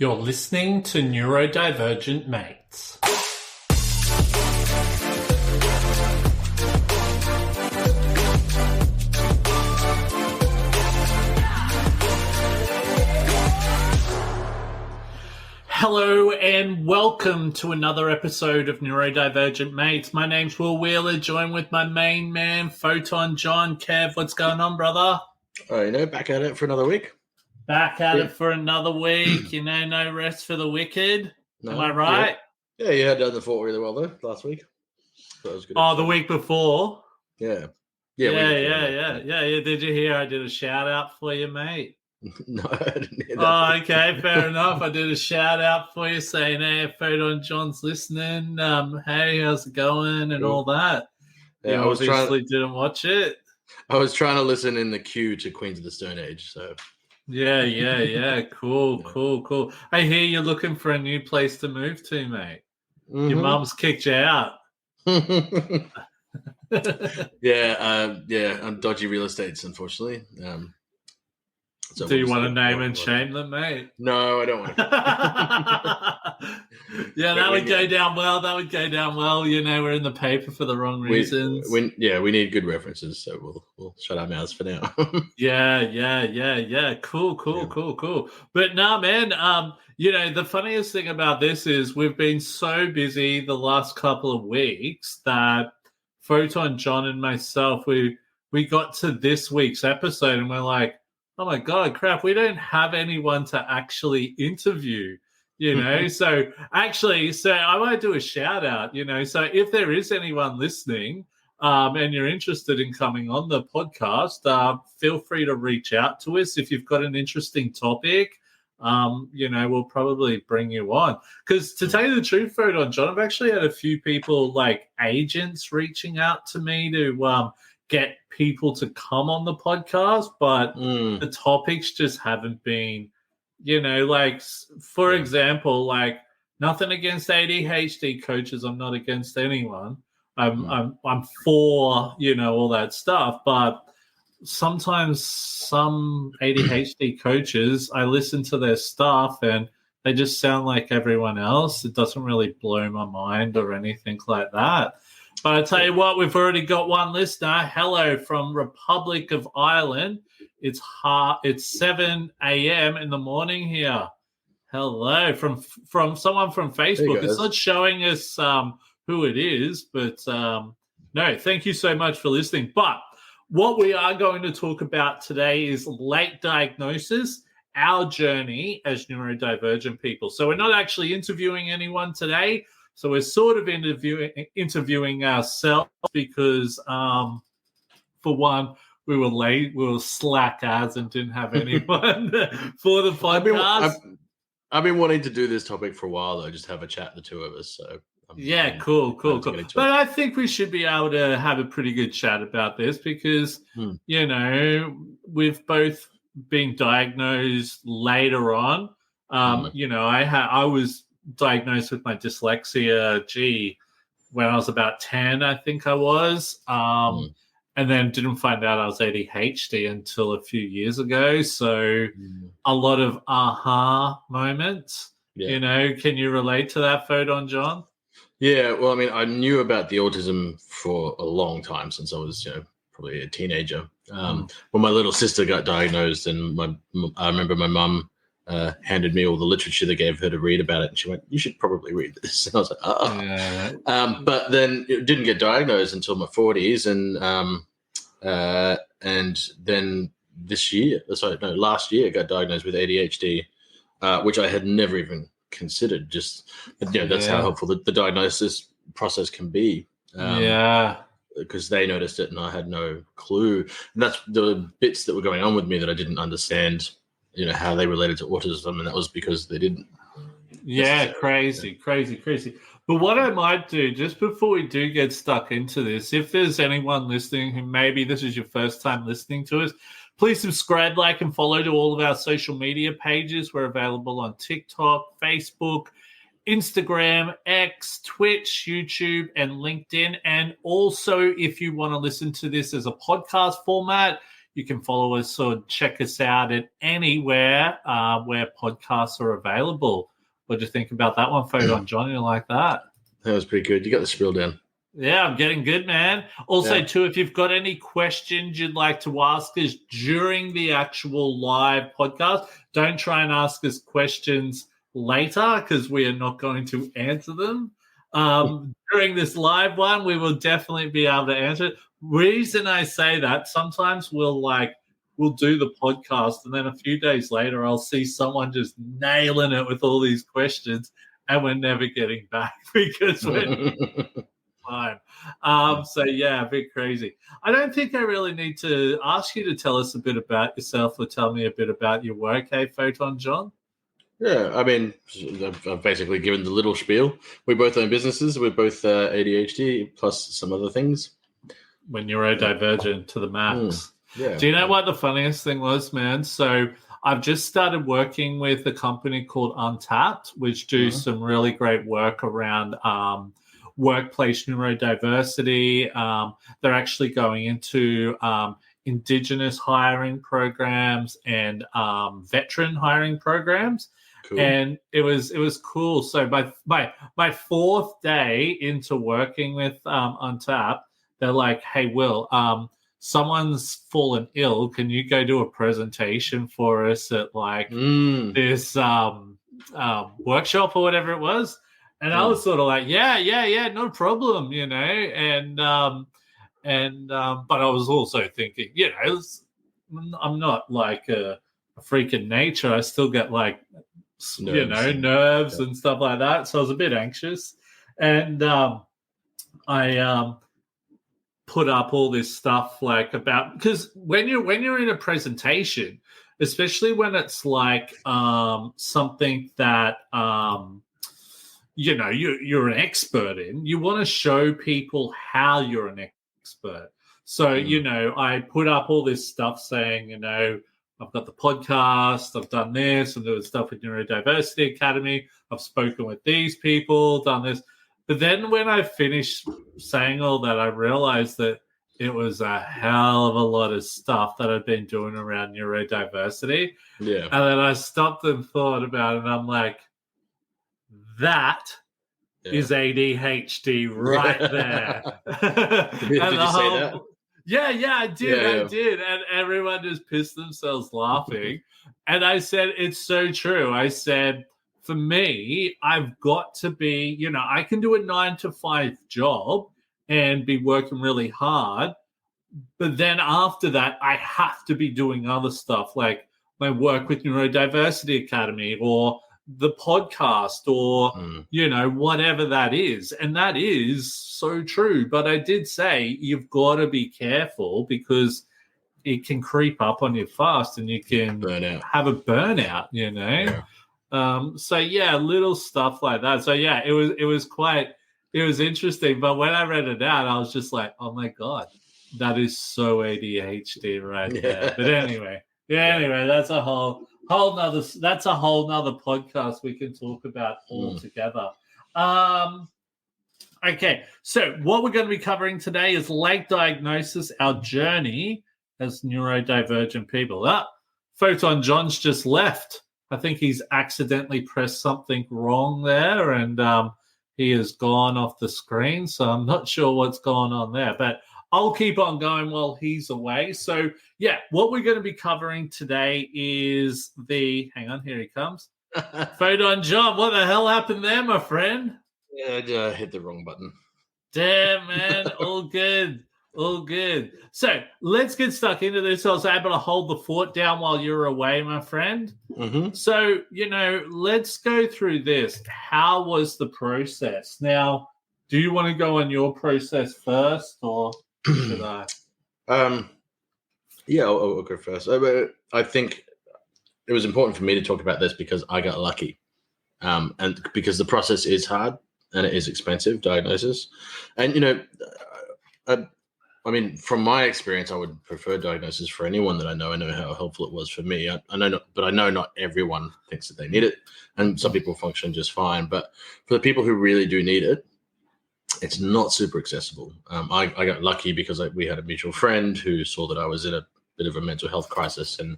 You're listening to Neurodivergent Mates. Hello and welcome to another episode of Neurodivergent Mates. My name's Will Wheeler, joined with my main man, Photon Jon. Kev, what's going on, brother? Back at it for another week. Back at it for another week. No rest for the wicked. No, Am I right? Yeah, you had done the fort really well, though, last week. That was good. Oh, the week before? Yeah. Yeah. Did you hear I did a shout-out for you, mate? No, I didn't hear that. Oh, okay, fair enough. I did a shout-out for you saying, hey, Photon Jon's listening. Hey, how's it going and all that. Yeah, you obviously didn't watch it. I was trying to listen in the queue to Queens of the Stone Age, so... Yeah. Cool. I hear you're looking for a new place to move to, mate. Mm-hmm. Your mum's kicked you out. Yeah, on dodgy real estates, unfortunately. So do you want to name and shame them, mate? No, I don't want to. Yeah, that would go down well. We're in the paper for the wrong reasons. We need good references, so we'll shut our mouths for now. Yeah. Cool. But nah, man, the funniest thing about this is we've been so busy the last couple of weeks that Photon Jon and myself, we got to this week's episode and we're like, oh my God, crap, we don't have anyone to actually interview, So I want to do a shout out, So if there is anyone listening and you're interested in coming on the podcast, feel free to reach out to us. If you've got an interesting topic, we'll probably bring you on. Because to tell you the truth, Photon Jon, I've actually had a few people like agents reaching out to me to get people to come on the podcast, but the topics just haven't been, for example, like nothing against ADHD coaches. I'm not against anyone. I'm for, all that stuff. But sometimes some ADHD coaches, I listen to their stuff and they just sound like everyone else. It doesn't really blow my mind or anything like that. But I tell you what, we've already got one listener. Hello from Republic of Ireland. It's 7 a.m. in the morning here. Hello from someone from Facebook. It's not showing us who it is, but no, thank you so much for listening. But what we are going to talk about today is late diagnosis, our journey as neurodivergent people. So we're not actually interviewing anyone today. So we're sort of interviewing ourselves because, for one, we were late, we were slackers and didn't have anyone for the podcast. I've been wanting to do this topic for a while, though, just have a chat, the two of us. So cool. But I think we should be able to have a pretty good chat about this because, we've both been diagnosed later on. I was diagnosed with my dyslexia, when I was about 10, I think I was. And then didn't find out I was ADHD until a few years ago. So a lot of aha moments. Yeah. Can you relate to that, Photon Jon? Yeah, well, I mean, I knew about the autism for a long time since I was, probably a teenager. When my little sister got diagnosed and I remember my mum handed me all the literature they gave her to read about it. And she went, you should probably read this. And I was like, oh. Yeah. But then it didn't get diagnosed until my 40s. And then last year, got diagnosed with ADHD, which I had never even considered. That's how helpful the diagnosis process can be. Because they noticed it and I had no clue. And that's the bits that were going on with me that I didn't understand, how they related to autism, and that was because they didn't. Yeah, crazy. But what I might do, just before we do get stuck into this, if there's anyone listening who maybe this is your first time listening to us, please subscribe, like, and follow to all of our social media pages. We're available on TikTok, Facebook, Instagram, X, Twitch, YouTube, and LinkedIn. And also, if you want to listen to this as a podcast format, You can follow us or check us out at anywhere where podcasts are available. What do you think about that one, Photon Jon? You like that? That was pretty good. You got the spiel down. Yeah, I'm getting good, man. Also, too, if you've got any questions you'd like to ask us during the actual live podcast, don't try and ask us questions later because we are not going to answer them. During this live one, we will definitely be able to answer it. Reason I say that, sometimes we'll do the podcast and then a few days later I'll see someone just nailing it with all these questions and we're never getting back because we're time. So yeah, a bit crazy. I don't think I really need to ask you to tell us a bit about yourself or tell me a bit about your work, hey, Photon Jon? Yeah, I mean, I've basically given the little spiel. We both own businesses. We're both ADHD plus some other things. We're neurodivergent to the max. Yeah. Do you know what the funniest thing was, man? So I've just started working with a company called Untapped, which do some really great work around workplace neurodiversity. They're actually going into Indigenous hiring programs and veteran hiring programs. Cool. And it was cool. So my fourth day into working with Untapped, they're like, "Hey, Will, someone's fallen ill. Can you go do a presentation for us at like this workshop or whatever it was?" And I was sort of like, yeah, no problem, you know. And but I was also thinking, you know, I'm not like a freak in nature. I still get like, nerves and stuff like that. So I was a bit anxious. And I put up all this stuff like about, because when you're in a presentation, especially when it's like something that you're an expert in, you want to show people how you're an expert. So I put up all this stuff saying, I've got the podcast, I've done this, I'm doing stuff with Neurodiversity Academy, I've spoken with these people, done this. But then when I finished saying all that, I realized that it was a hell of a lot of stuff that I've been doing around neurodiversity. Yeah. And then I stopped and thought about it, and I'm like, that is ADHD right there. Did you say that? Yeah, I did. I did. And everyone just pissed themselves laughing. And I said, it's so true. I said, for me, I've got to be, I can do a 9-to-5 job and be working really hard. But then after that, I have to be doing other stuff like my work with Neurodiversity Academy or the podcast or, whatever that is. And that is so true. But I did say you've got to be careful because it can creep up on you fast and you can have a burnout, Yeah. Little stuff like that. So yeah, it was interesting. But when I read it out, I was just like, oh my God, that is so ADHD right there. But anyway, that's a whole nother podcast we can talk about all together. Okay, so what we're going to be covering today is late diagnosis, our journey as neurodivergent people. Photon Jon's just left. I think he's accidentally pressed something wrong there, and he has gone off the screen. So I'm not sure what's going on there, but I'll keep on going while he's away. So, what we're going to be covering today is hang on, here he comes. Photon Jon, what the hell happened there, my friend? Yeah, I hit the wrong button. Damn, man. All good. All good. So let's get stuck into this. I was able to hold the fort down while you were away, my friend. Mm-hmm. So, let's go through this. How was the process? Now, do you want to go on your process first or should I? I'll go first. I think it was important for me to talk about this because I got lucky. And because the process is hard and it is expensive, diagnosis. And, I mean, from my experience, I would prefer diagnosis for anyone that I know. I know how helpful it was for me. I know not everyone thinks that they need it. And some people function just fine. But for the people who really do need it, it's not super accessible. I got lucky because we had a mutual friend who saw that I was in a bit of a mental health crisis and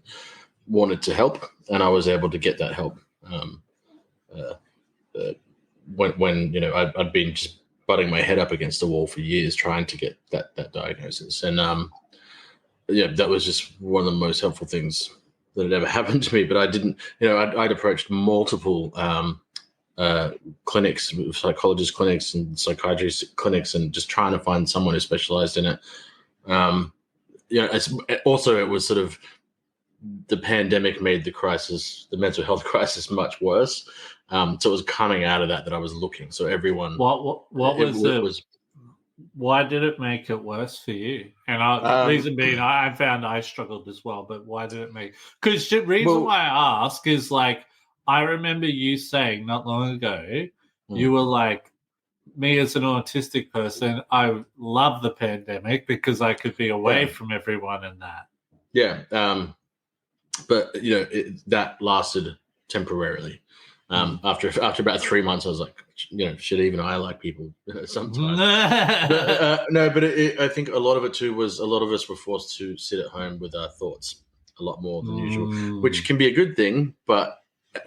wanted to help, and I was able to get that help. When I'd been just butting my head up against the wall for years trying to get that diagnosis, and that was just one of the most helpful things that had ever happened to me. But I didn't, I'd approached multiple clinics, psychologist clinics and psychiatry clinics, and just trying to find someone who specialized in it. It was sort of, the pandemic made the mental health crisis much worse. So it was coming out of that I was looking. So everyone, why did it make it worse for you? And reason being, I found I struggled as well. But why did it make? Because the reason why I ask is, like, I remember you saying not long ago, you were like, me as an autistic person, I love the pandemic because I could be away from everyone and that. Yeah. But that lasted temporarily. After about 3 months, I was like, shit, even I like people sometimes. But I think a lot of it too was, a lot of us were forced to sit at home with our thoughts a lot more than usual, which can be a good thing. But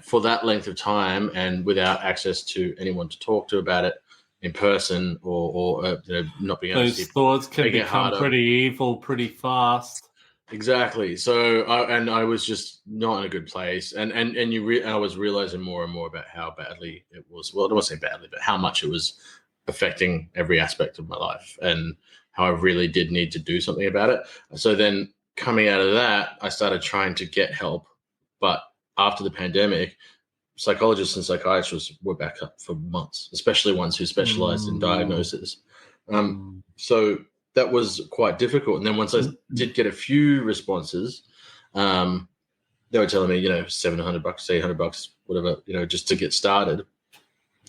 for that length of time and without access to anyone to talk to about it in person, or not being able to see, those thoughts can become pretty evil pretty fast. Exactly. So I was just not in a good place, and I was realizing more and more about how badly it was. Well, I don't want to say badly, but how much it was affecting every aspect of my life, and how I really did need to do something about it. So then, coming out of that, I started trying to get help. But after the pandemic, psychologists and psychiatrists were back up for months, especially ones who specialized in diagnoses. So that was quite difficult. And then once I did get a few responses, they were telling me, $700, $800, whatever, just to get started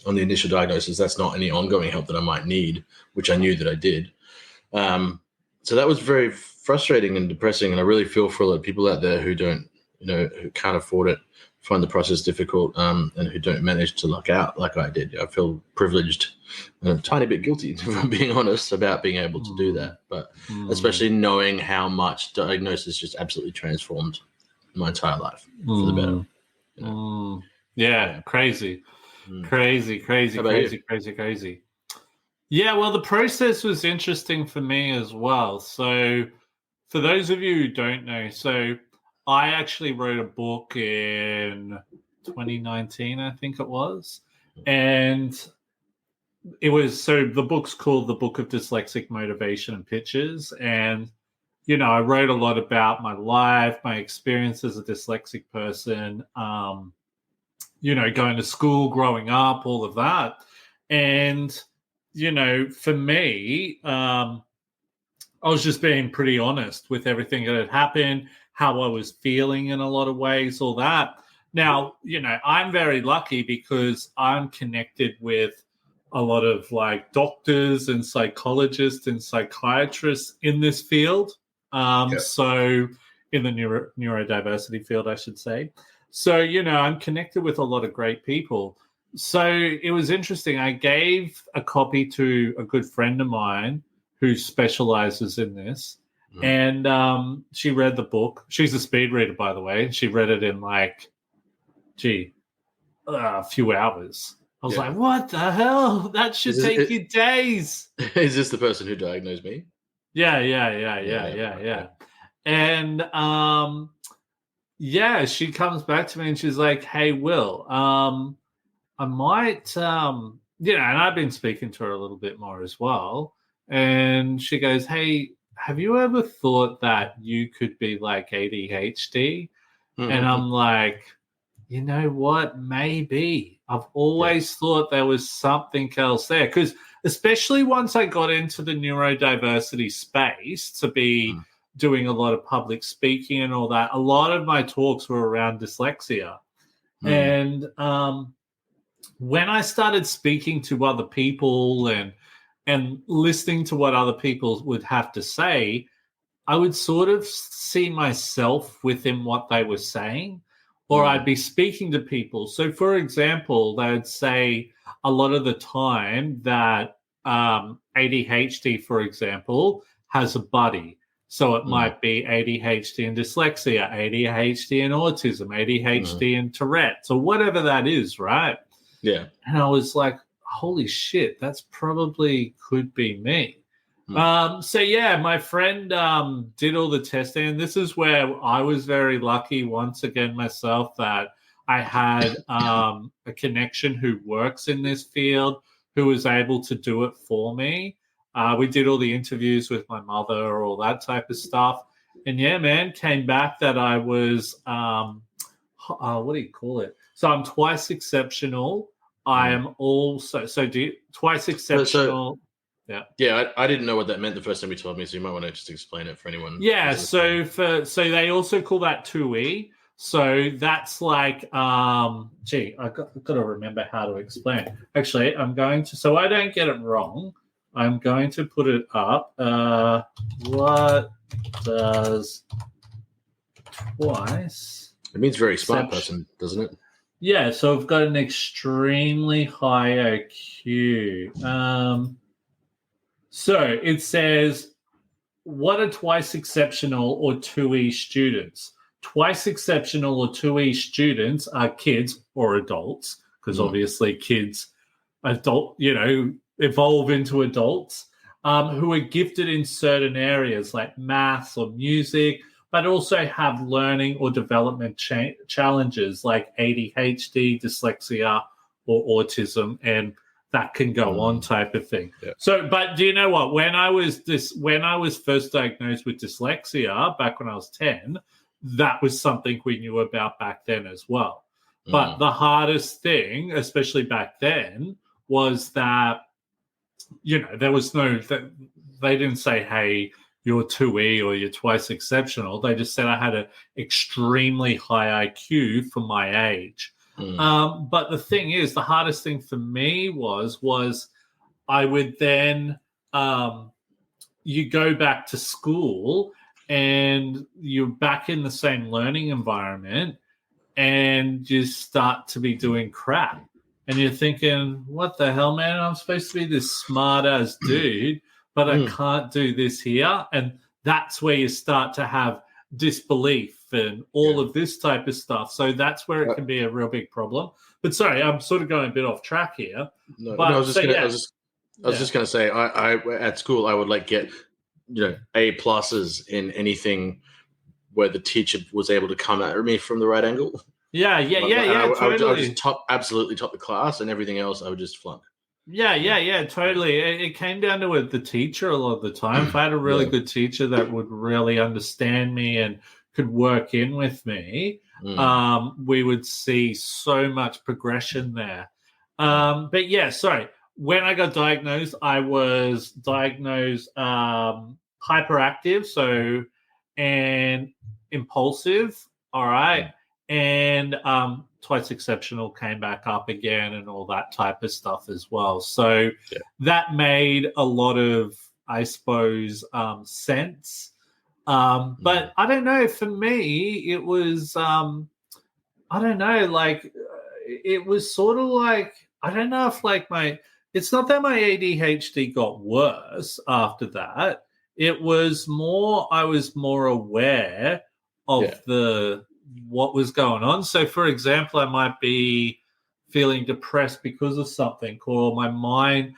on the initial diagnosis. That's not any ongoing help that I might need, which I knew that I did. So that was very frustrating and depressing. And I really feel for a lot of people out there who don't, who can't afford it, find the process difficult, and who don't manage to luck out like I did. I feel privileged and a tiny bit guilty, if I'm being honest, about being able to do that. But especially knowing how much diagnosis just absolutely transformed my entire life for the better. Yeah, crazy. Crazy. Yeah, well, the process was interesting for me as well. So for those of you who don't know, so I actually wrote a book in 2019, I think it was. And it was, so the book's called The Book of Dyslexic Motivation and Pitches. And, I wrote a lot about my life, my experience as a dyslexic person, going to school, growing up, all of that. And, for me, I was just being pretty honest with everything that had happened, how I was feeling in a lot of ways, all that. Now, I'm very lucky because I'm connected with a lot of like doctors and psychologists and psychiatrists in this field. So in the neurodiversity field, I should say. So, I'm connected with a lot of great people. So it was interesting. I gave a copy to a good friend of mine who specializes in this. And she read the book. She's a speed reader, by the way. She read it in a few hours. I was like, what the hell? That should take you days. Is this the person who diagnosed me? Yeah. And she comes back to me and she's like, hey, Will, I might, and I've been speaking to her a little bit more as well. And she goes, hey, have you ever thought that you could be like ADHD? And I'm like, you know what? Maybe. I've always thought there was something else there. Because especially once I got into the neurodiversity space to be doing a lot of public speaking and all that, a lot of my talks were around dyslexia. And when I started speaking to other people and listening to what other people would have to say, I would sort of see myself within what they were saying, or I'd be speaking to people. So, for example, they would say a lot of the time that ADHD, for example, has a buddy. So it might be ADHD and dyslexia, ADHD and autism, ADHD and Tourette's, or whatever that is, right? Yeah. And I was like, holy shit, that's probably could be me. So yeah, my friend did all the testing, and this is where I was very lucky once again myself that I had a connection who works in this field who was able to do it for me. We did all the interviews with my mother, all that type of stuff. And yeah, man, came back that I was, what do you call it? So I'm twice exceptional. I am also, twice exceptional. Yeah, I didn't know what that meant the first time you told me, so you might want to just explain it for anyone. Yeah, so they also call that 2E. So that's like, I've got to remember how to explain. Actually, I'm going to, so I don't get it wrong, I'm going to put it up. What does twice? It means very smart person, doesn't it? Yeah, so I've got an extremely high IQ. So it says, what are twice exceptional or 2E students? Twice exceptional or 2E students are kids or adults, because obviously kids, evolve into adults, who are gifted in certain areas like maths or music, but also have learning or development challenges like ADHD, dyslexia, or autism, and that can go on type of thing. Yeah. So, but do you know what? When I was first diagnosed with dyslexia back when I was 10, that was something we knew about back then as well. But the hardest thing, especially back then, was that, there was they didn't say, hey, you're 2E or you're twice exceptional. They just said I had an extremely high IQ for my age. But the thing is, the hardest thing for me was I would then, you go back to school and you're back in the same learning environment and you start to be doing crap. And you're thinking, what the hell, man? I'm supposed to be this smart-ass dude, but I can't do this here. And that's where you start to have disbelief and all of this type of stuff. So that's where it can be a real big problem. But sorry, I'm sort of going a bit off track here. I was just going to say, I at school, I would get, A pluses in anything where the teacher was able to come at me from the right angle. Yeah, totally. I would just absolutely top the class, and everything else I would just flunk. Yeah, totally. It came down to the teacher a lot of the time. If I had a really good teacher that would really understand me and could work in with me, we would see so much progression there. But yeah, sorry. When I got diagnosed, I was diagnosed hyperactive, and impulsive. All right. And twice exceptional came back up again and all that type of stuff as well. So that made a lot of, I suppose, sense. But I don't know, for me, it was, it was sort of like, I don't know if it's not that my ADHD got worse after that. It was more, I was more aware of what was going on. So, for example, I might be feeling depressed because of something, or my mind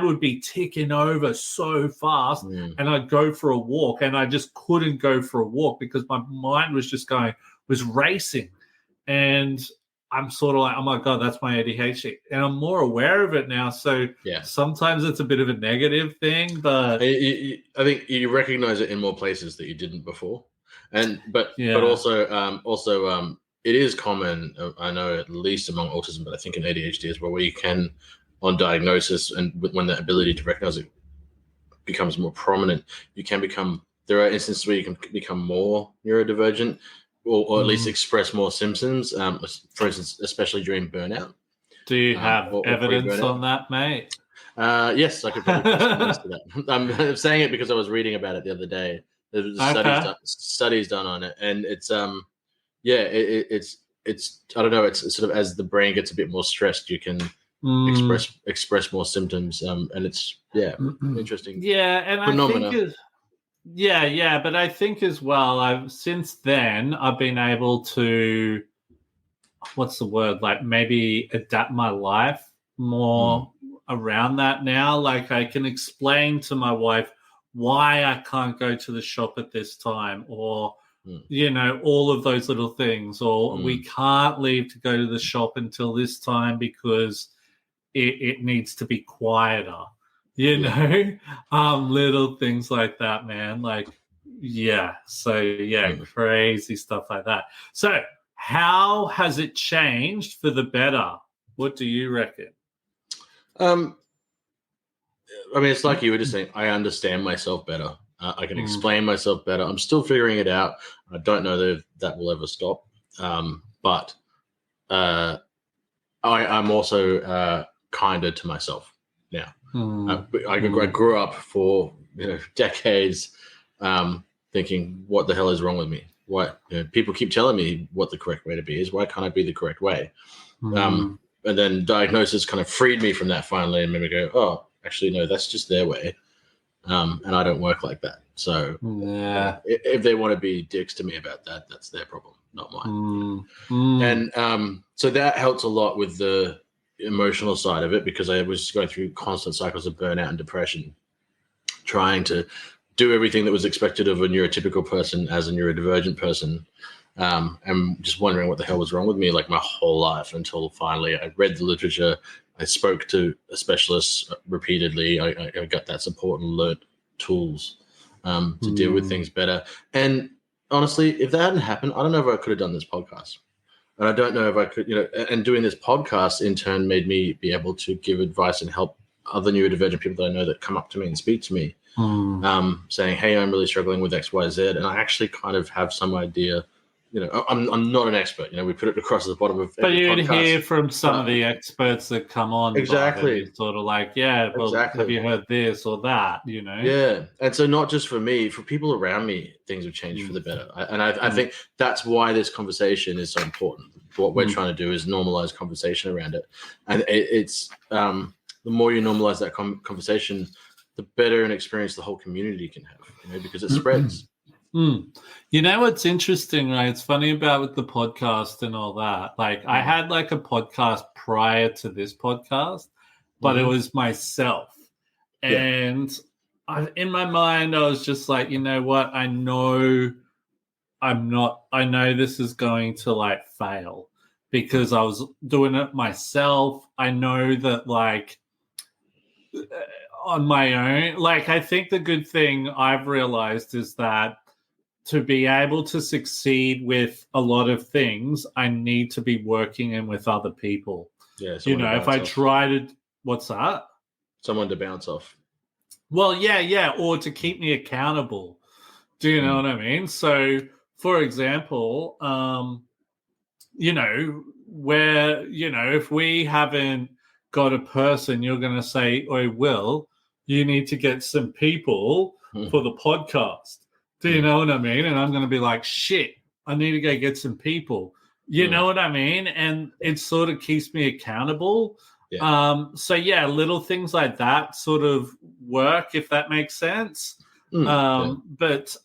would be ticking over so fast, and I'd go for a walk, and I just couldn't go for a walk because my mind was racing, and I'm sort of like, oh my God, that's my ADHD, and I'm more aware of it now. So sometimes it's a bit of a negative thing, but I think you recognize it in more places that you didn't before. But also, it is common, I know, at least among autism, but I think in ADHD as well, where you can, on diagnosis and when the ability to recognize it becomes more prominent, there are instances where you can become more neurodivergent or at least express more symptoms, for instance, especially during burnout. Do you have evidence on that, mate? Yes, I could probably put some links to that. I'm saying it because I was reading about it the other day. There's studies done on it, and it's it's I don't know. It's sort of, as the brain gets a bit more stressed, you can express more symptoms, and it's interesting. Yeah, and phenomena. Yeah, but I think as well, since then I've been able to, what's the word, like maybe adapt my life more around that now. Like I can explain to my wife why I can't go to the shop at this time, or all of those little things, or we can't leave to go to the shop until this time because it needs to be quieter, little things like that, man. Like, crazy stuff like that. So how has it changed for the better? What do you reckon? I mean, it's like you were just saying, I understand myself better. I can explain myself better. I'm still figuring it out. I don't know if that will ever stop. But I'm also kinder to myself now. I grew up for decades thinking, what the hell is wrong with me? What people keep telling me what the correct way to be is. Why can't I be the correct way? And then diagnosis kind of freed me from that finally, and made me go, oh, actually, no, that's just their way. And I don't work like that. So if they want to be dicks to me about that, that's their problem, not mine. And so that helped a lot with the emotional side of it, because I was going through constant cycles of burnout and depression, trying to do everything that was expected of a neurotypical person as a neurodivergent person, and just wondering what the hell was wrong with me, like my whole life, until finally I read the literature, I spoke to a specialist repeatedly, I got that support and learned tools to deal with things better. And honestly, if that hadn't happened, I don't know if I could have done this podcast. And I don't know if I could, and doing this podcast in turn made me be able to give advice and help other neurodivergent people that I know that come up to me and speak to me, saying, hey, I'm really struggling with X, Y, Z. And I actually kind of have some idea. I'm not an expert. We put it across the bottom of. But you'd hear from some of the experts that come on. Exactly. Sort of like, have you heard this or that? Yeah. And so not just for me, for people around me, things have changed for the better. I think that's why this conversation is so important. What we're trying to do is normalize conversation around it. And it's the more you normalize that conversation, the better an experience the whole community can have, because it spreads. What's interesting, right? It's funny about with the podcast and all that. Like I had like a podcast prior to this podcast, but it was myself. And in my mind, I was just like, you know what? I know this is going to like fail because I was doing it myself. I know that like on my own, like I think the good thing I've realized is that to be able to succeed with a lot of things, I need to be working in with other people. Yeah. If I try to, what's that? Someone to bounce off. Well, yeah, or to keep me accountable. Do you know what I mean? So, for example, where, if we haven't got a person, you're going to say, oh, Will, you need to get some people for the podcast. Do you know what I mean? And I'm going to be like, shit, I need to go get some people. You know what I mean? And it sort of keeps me accountable. Yeah. Little things like that sort of work, if that makes sense. But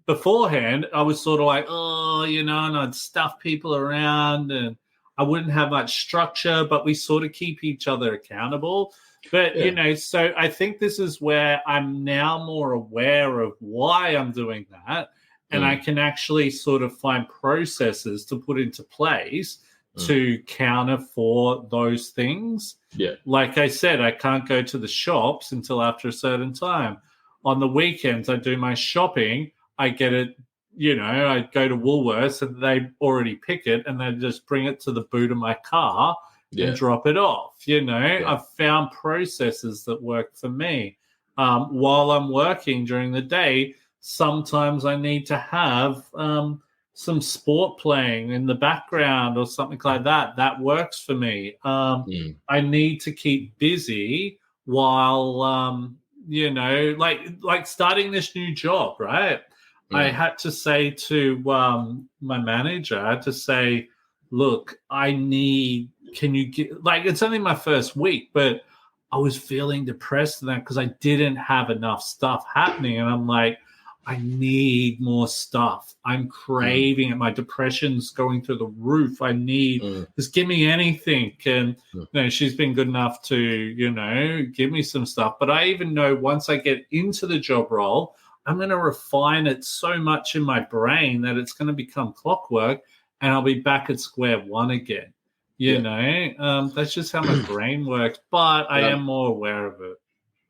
beforehand, I was sort of like, and I'd stuff people around and I wouldn't have much structure, but we sort of keep each other accountable. But, so I think this is where I'm now more aware of why I'm doing that. And I can actually sort of find processes to put into place to counter for those things. Yeah. Like I said, I can't go to the shops until after a certain time. On the weekends, I do my shopping. I get it, I go to Woolworths and they already pick it and they just bring it to the boot of my car. And drop it off. I've found processes that work for me. While I'm working during the day, sometimes I need to have some sport playing in the background or something like that. That works for me. I need to keep busy while, like starting this new job, right? I had to say to my manager, look, can you get, like, it's only my first week, but I was feeling depressed in that because I didn't have enough stuff happening. And I'm like, I need more stuff. I'm craving it. My depression's going through the roof. I need, just give me anything. And, she's been good enough to, give me some stuff. But I even know once I get into the job role, I'm going to refine it so much in my brain that it's going to become clockwork and I'll be back at square one again. That's just how my brain works. But I am more aware of it.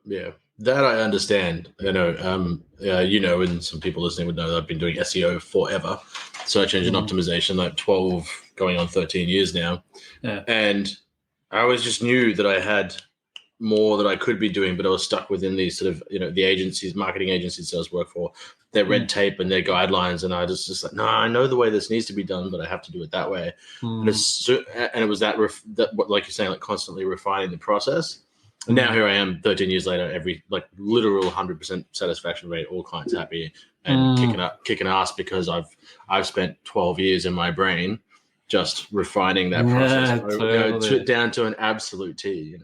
Yeah. That I understand, and some people listening would know that I've been doing SEO forever, search engine optimization, like 12 going on 13 years now. Yeah. And I always just knew that I had more that I could be doing, but I was stuck within these sort of, the agencies, marketing agencies I was work for, their red tape and their guidelines. And I just like, no, I know the way this needs to be done, but I have to do it that way. And it was that like you're saying, like constantly refining the process. And now here I am 13 years later, every literal 100% satisfaction rate, all clients happy and kicking ass because I've spent 12 years in my brain just refining that process totally. Down to an absolute T,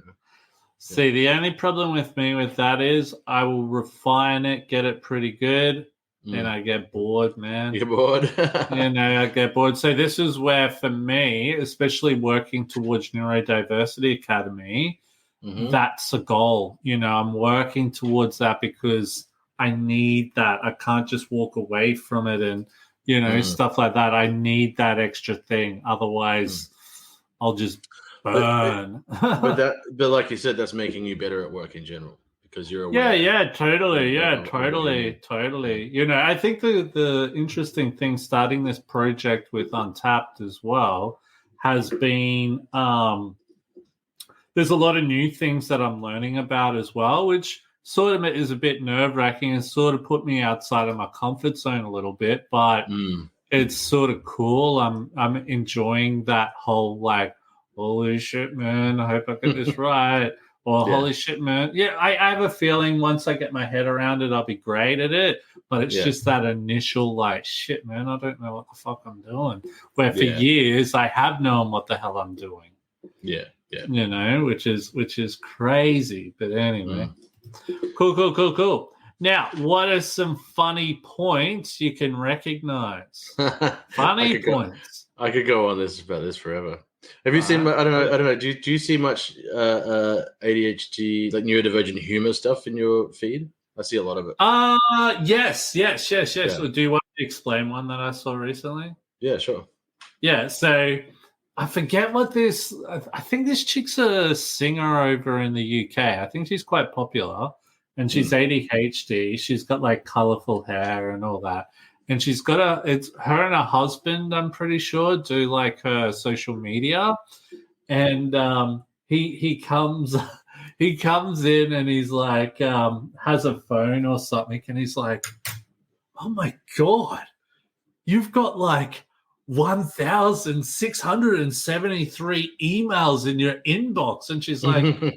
See, the only problem with me with that is I will refine it, get it pretty good, and I get bored, man. You get bored? I get bored. So this is where, for me, especially working towards Neurodiversity Academy, that's a goal. I'm working towards that because I need that. I can't just walk away from it and, stuff like that. I need that extra thing. Otherwise, I'll just burn. But like you said, that's making you better at work in general because you're aware. Yeah, totally. I think the interesting thing starting this project with Untapped as well has been there's a lot of new things that I'm learning about as well, which sort of is a bit nerve-wracking and sort of put me outside of my comfort zone a little bit, but it's sort of cool. I'm enjoying that whole holy shit, man, I hope I get this right. Or holy shit, man. Yeah, I have a feeling once I get my head around it, I'll be great at it. But it's just that initial shit, man, I don't know what the fuck I'm doing. Where for years I have known what the hell I'm doing. Yeah. Which is crazy. But anyway. Cool. Now, what are some funny points you can recognize? Funny points. I could go on about this forever. Have you seen? I don't know. Do you see much ADHD, like neurodivergent humor stuff in your feed? I see a lot of it. Yes. Yeah. So do you want to explain one that I saw recently? Yeah, sure. Yeah. So I forget what this. I think this chick's a singer over in the UK. I think she's quite popular, and she's ADHD. She's got colorful hair and all that. And she's got it's her and her husband, I'm pretty sure, do her social media. And he comes in and he's has a phone or something. And he's like, oh my God, you've got 1,673 emails in your inbox. And she's like, yeah,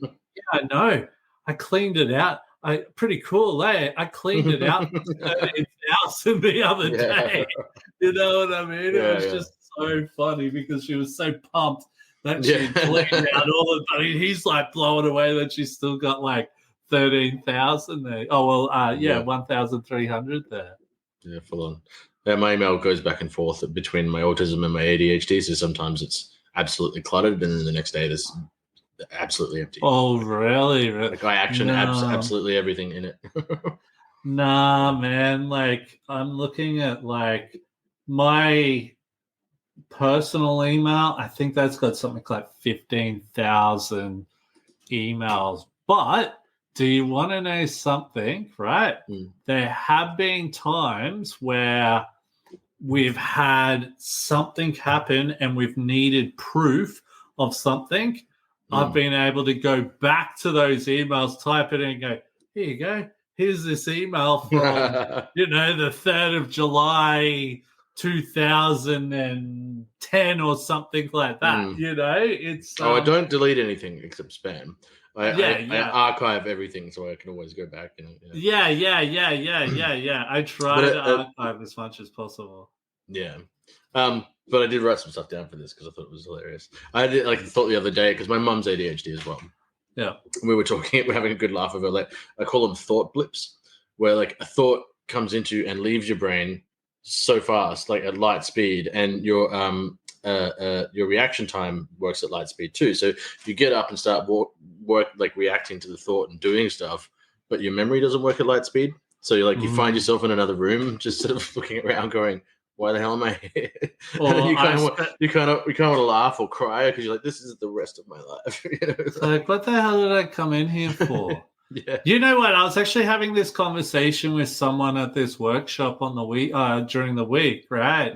I know. I cleaned it out. Pretty cool, eh? I cleaned it out for 13,000 the other day. You know what I mean? It was just so funny because she was so pumped that she cleaned out all of it. He's blowing away that she's still got 13,000 there. Oh, well, 1,300 there. Yeah, full on. Yeah, my email goes back and forth between my autism and my ADHD. So sometimes it's absolutely cluttered, and then the next day there's absolutely empty. Oh, really? I action absolutely everything in it. Nah, man. I'm looking at my personal email. I think that's got something like 15,000 emails. But do you want to know something? Right? There have been times where we've had something happen and we've needed proof of something. I've been able to go back to those emails, type it in and go, here you go. Here's this email from, the 3rd of July, 2010 or something like that. It's... I don't delete anything except spam. I archive everything so I can always go back. Yeah. I try to archive as much as possible. Yeah. But I did write some stuff down for this because I thought it was hilarious. I did thought the other day because my mum's ADHD as well. Yeah. We were having a good laugh over I call them thought blips, where a thought comes into and leaves your brain so fast, like at light speed, and your reaction time works at light speed too. So you get up and start work like reacting to the thought and doing stuff, but your memory doesn't work at light speed. So you're like, you find yourself in another room, just sort of looking around, going, "Why the hell am I here?" And then you kind of want to laugh or cry because you're like, "This is the rest of my life." It's like, what the hell did I come in here for? Yeah. You know what? I was actually having this conversation with someone at this workshop on the week during the week, right?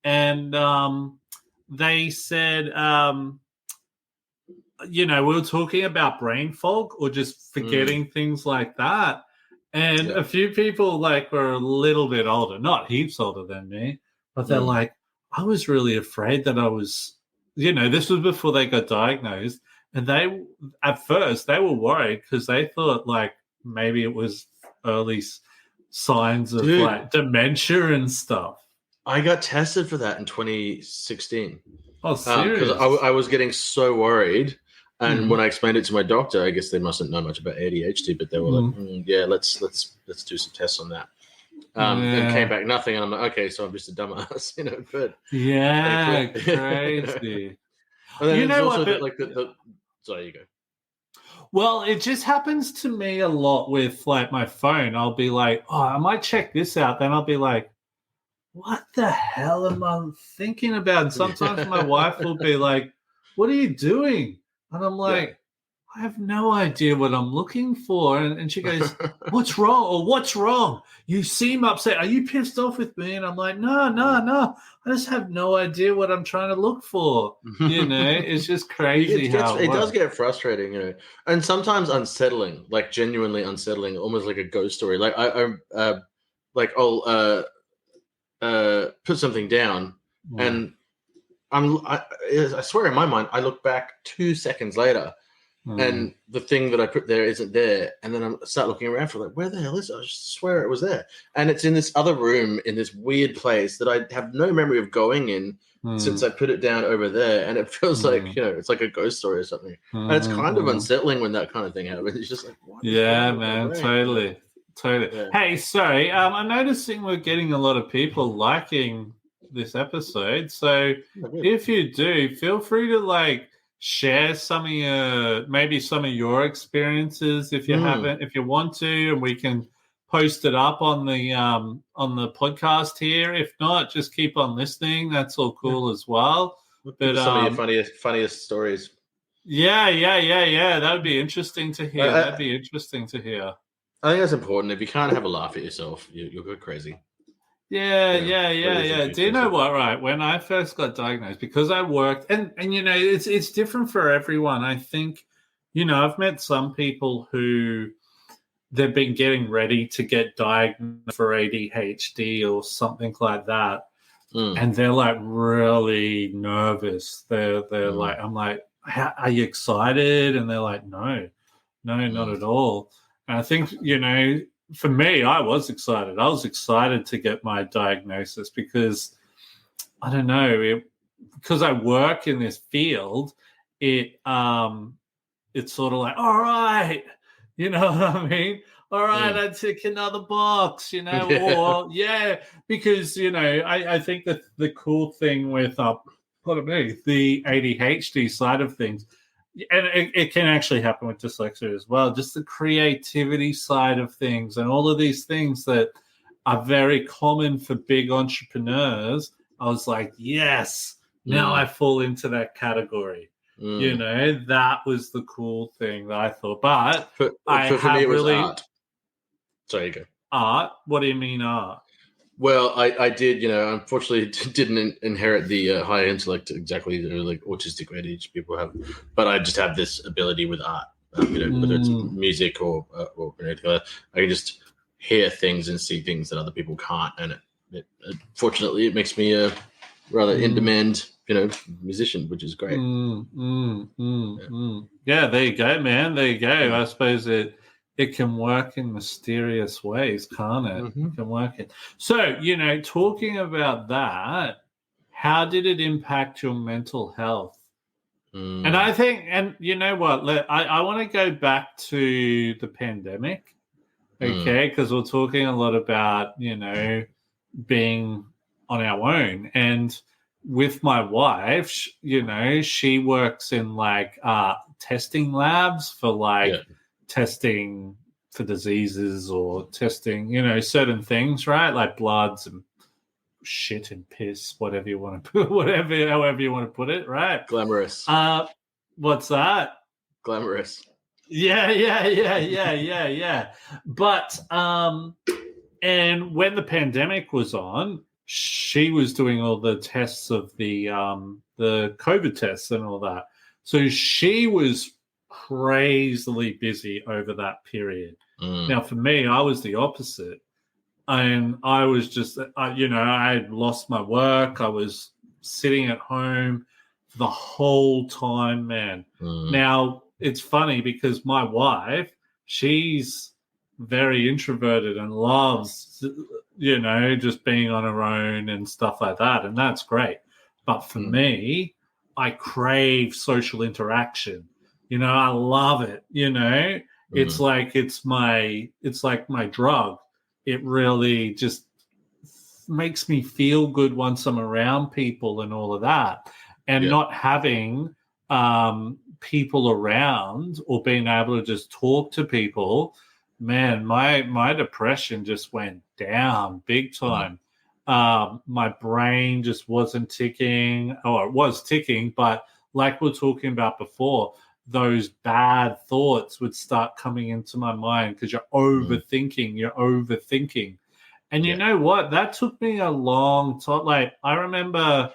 And they said, we were talking about brain fog or just forgetting things like that. And a few people were a little bit older, not heaps older than me, but they're like, I was really afraid that I was, this was before they got diagnosed. And at first they were worried because they thought maybe it was early signs of dementia and stuff. I got tested for that in 2016. Oh, serious? Because I was getting so worried. And when I explained it to my doctor, I guess they mustn't know much about ADHD, but they were like, let's do some tests on that. And came back nothing. And I'm like, okay, so I'm just a dumbass, but crazy. And then also sorry, you go. Well, it just happens to me a lot with my phone. I'll be like, oh, I might check this out. Then I'll be like, what the hell am I thinking about? And sometimes my wife will be like, what are you doing? And I'm like, I have no idea what I'm looking for. And she goes, what's wrong? Or what's wrong? You seem upset. Are you pissed off with me? And I'm like, no. I just have no idea what I'm trying to look for. It's just crazy how it does get frustrating, and sometimes unsettling, like genuinely unsettling, almost like a ghost story. Like I'll put something down and I swear in my mind, I look back 2 seconds later and the thing that I put there isn't there. And then I start looking around for where the hell is it? I just swear it was there. And it's in this other room in this weird place that I have no memory of going in since I put it down over there. And it feels like, it's like a ghost story or something. And it's kind of unsettling when that kind of thing happens. It's just like, what? Yeah, man, totally. Yeah. Hey, sorry. I'm noticing we're getting a lot of people liking this episode. So if you do, feel free to share some of your experiences if you haven't, if you want to, and we can post it up on the podcast here. If not, just keep on listening. That's all cool as well. But some of your funniest stories. Yeah. That would be interesting to hear. I think that's important. If you can't have a laugh at yourself, you'll go crazy. Yeah. Do you know what? Right, when I first got diagnosed, because I worked, and it's different for everyone. I think, I've met some people who they've been getting ready to get diagnosed for ADHD or something like that, and they're really nervous. They're like, I'm like, are you excited? And they're like, no, not at all. And I think, for me, I was excited. I was excited to get my diagnosis because, I don't know, because I work in this field, it's sort of like, all right, you know what I mean? All right, I tick another box, or because, I think that the cool thing with, the ADHD side of things, and it can actually happen with dyslexia as well, just the creativity side of things and all of these things that are very common for big entrepreneurs. I was like, yes, now I fall into that category. That was the cool thing that I thought. But for me, it was art. Sorry, you go. Art? What do you mean art? Well, I did, unfortunately didn't inherit the high intellect exactly like autistic ADHD people have, but I just have this ability with art, whether it's music or anything like that. I can just hear things and see things that other people can't, and fortunately it makes me a rather in-demand, musician, which is great. Yeah, there you go, man. There you go. I suppose it can work in mysterious ways, can't it? It can work in. So, talking about that, how did it impact your mental health? And I think, and you know what, I want to go back to the pandemic okay? Because we're talking a lot about, being on our own. And with my wife, she works in like testing labs for like testing for diseases or testing, certain things, right? Like bloods and shit and piss, whatever you want to put, however you want to put it, right? Glamorous. What's that? Glamorous. Yeah. But and when the pandemic was on, she was doing all the tests of the COVID tests and all that. So she was crazily busy over that period. Now, for me, I was the opposite. And I was just, I had lost my work. I was sitting at home the whole time, man. Now, it's funny because my wife, she's very introverted and loves, just being on her own and stuff like that. And that's great. But for me, I crave social interaction. I love it. It's like my drug. It really just makes me feel good once I'm around people and all of that. And not having people around or being able to just talk to people, man, my depression just went down big time. My brain just wasn't ticking, or it was ticking, but like we were talking about before, those bad thoughts would start coming into my mind because you're overthinking. And you know what? That took me a long time. Like, I remember,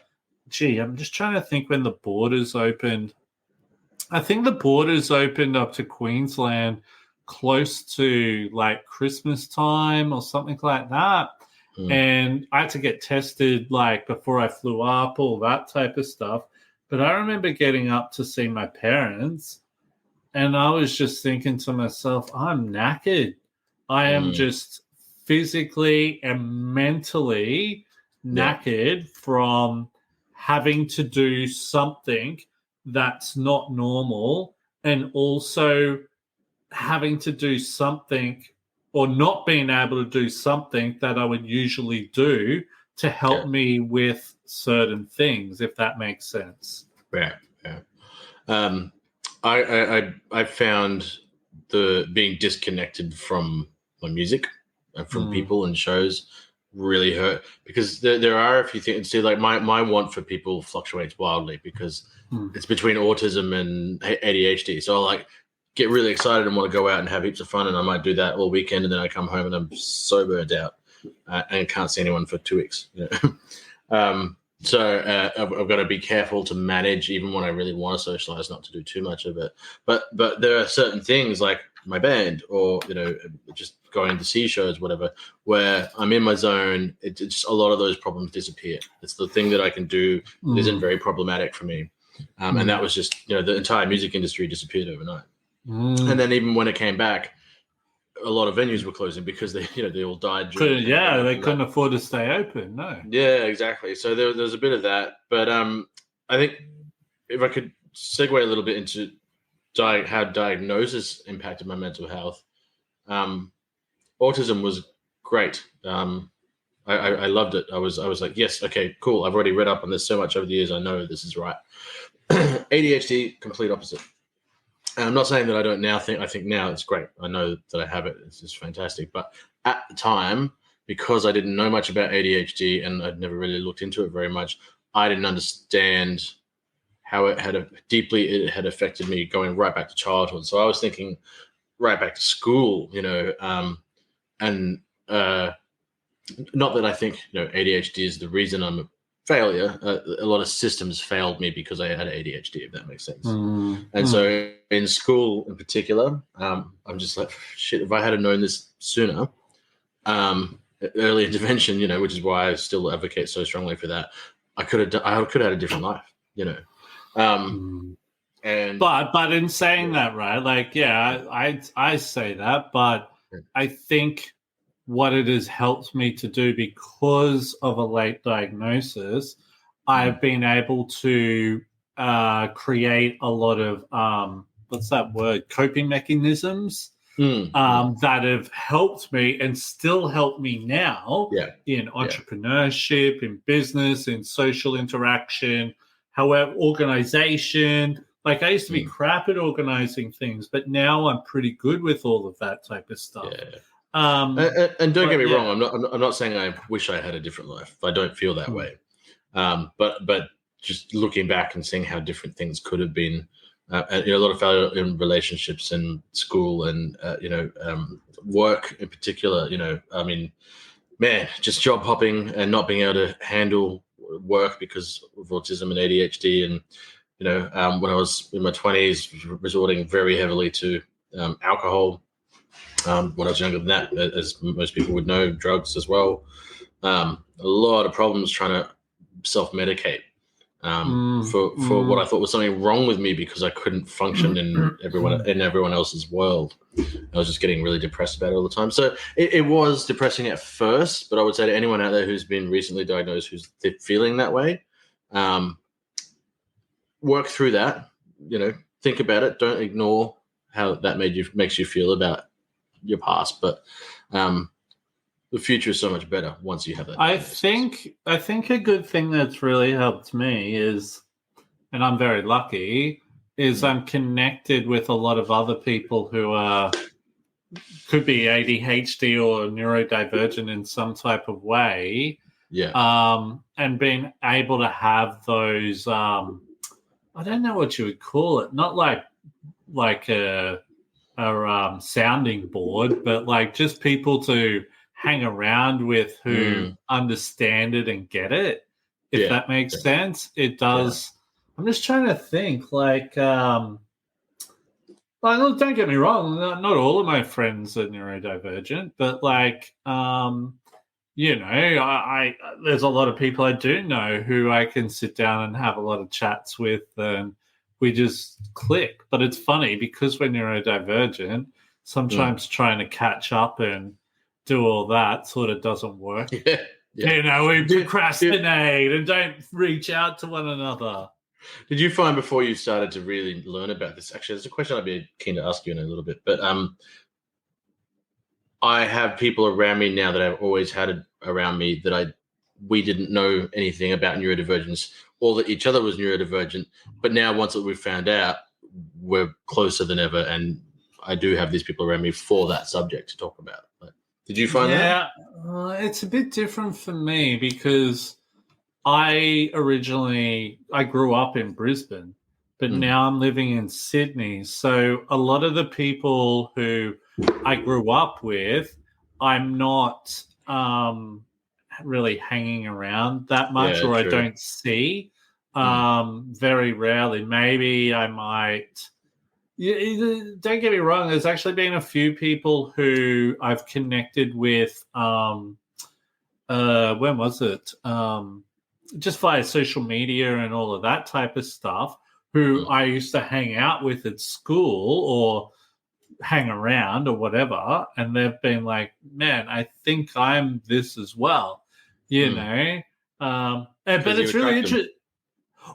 I'm just trying to think when the borders opened. I think the borders opened up to Queensland close to like Christmas time or something like that. And I had to get tested like before I flew up, all that type of stuff. But I remember getting up to see my parents, and I was just thinking to myself, I'm knackered. I am just physically and mentally knackered from having to do something that's not normal, and also having to do something or not being able to do something that I would usually do to help me with certain things, if that makes sense. Yeah. I found the being disconnected from my music and from people and shows really hurt, because there are a few things. See, like my want for people fluctuates wildly because it's between autism and ADHD. So I like get really excited and want to go out and have heaps of fun, and I might do that all weekend, and then I come home and I'm so burnt out and can't see anyone for 2 weeks. So I've got to be careful to manage, even when I really want to socialize, not to do too much of it. But there are certain things like my band, or just going to see shows, whatever, where I'm in my zone. It's a lot of those problems disappear. It's the thing that I can do that isn't very problematic for me, and that was just the entire music industry disappeared overnight. And then even when it came back, a lot of venues were closing because they all died. They couldn't afford to stay open. No. Yeah, exactly. So there's a bit of that, but I think if I could segue a little bit into how diagnosis impacted my mental health, autism was great. I loved it. I was like, yes, okay, cool. I've already read up on this so much over the years. I know this is right. ADHD, complete opposite. And I'm not saying that I don't now think. I think now it's great. I know that I have it. It's just fantastic. But at the time, because I didn't know much about ADHD and I'd never really looked into it very much, I didn't understand how it had affected me going right back to childhood. So I was thinking right back to school, and not that I think ADHD is the reason I'm a failure. A lot of systems failed me because I had ADHD, if that makes sense. And so in school in particular, I'm just like, shit, if I had known this sooner, early intervention, which is why I still advocate so strongly for that, I could have had a different life, and but in saying that, right, like, I say that, but I think what it has helped me to do, because of a late diagnosis, I've been able to create a lot of what's that word? Coping mechanisms that have helped me and still help me now in entrepreneurship, in business, in social interaction, however, organization. Like I used to be crap at organizing things, but now I'm pretty good with all of that type of stuff. Yeah. And don't get me wrong, I'm not saying I wish I had a different life. I don't feel that way. But just looking back and seeing how different things could have been, and, a lot of failure in relationships and school and work in particular. I mean, man, just job hopping and not being able to handle work because of autism and ADHD, and when I was in my 20s, resorting very heavily to alcohol. When I was younger than that, as most people would know, drugs as well. A lot of problems trying to self-medicate for what I thought was something wrong with me because I couldn't function in everyone else's world. I was just getting really depressed about it all the time. So it was depressing at first, but I would say to anyone out there who's been recently diagnosed, who's feeling that way, work through that. Think about it. Don't ignore how that makes you feel about your past, but the future is so much better once you have that. I think a good thing that's really helped me is, and I'm very lucky, is I'm connected with a lot of other people who could be ADHD or neurodivergent in some type of way. Yeah. And being able to have those, I don't know what you would call it, not like a sounding board, but like just people to hang around with who understand it and get it, if that makes sense. It does. I'm just trying to think, look, don't get me wrong, not all of my friends are neurodivergent, but there's a lot of people I do know who I can sit down and have a lot of chats with, and we just click. But it's funny because we're neurodivergent, sometimes trying to catch up and do all that sort of doesn't work. We procrastinate and don't reach out to one another. Did you find before you started to really learn about this? Actually, there's a question I'd be keen to ask you in a little bit, but I have people around me now that I've always had around me that we didn't know anything about neurodivergence, or that each other was neurodivergent. But now, once that we've found out, we're closer than ever, and I do have these people around me for that subject to talk about. Did you find that? Yeah, it's a bit different for me because I grew up in Brisbane, but now I'm living in Sydney. So a lot of the people who I grew up with, I'm not really hanging around that much, or true. I don't see very rarely. Maybe I might. Don't get me wrong. There's actually been a few people who I've connected with. When was it? Just via social media and all of that type of stuff, who I used to hang out with at school or hang around or whatever, and they've been like, man, I think I'm this as well, but it's really interesting.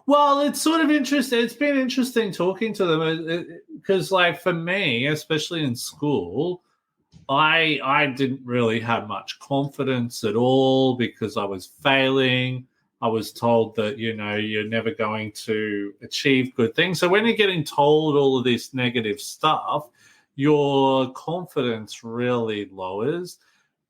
Well, it's sort of interesting. It's been interesting talking to them because, for me, especially in school, I didn't really have much confidence at all because I was failing. I was told that, you're never going to achieve good things. So when you're getting told all of this negative stuff, your confidence really lowers.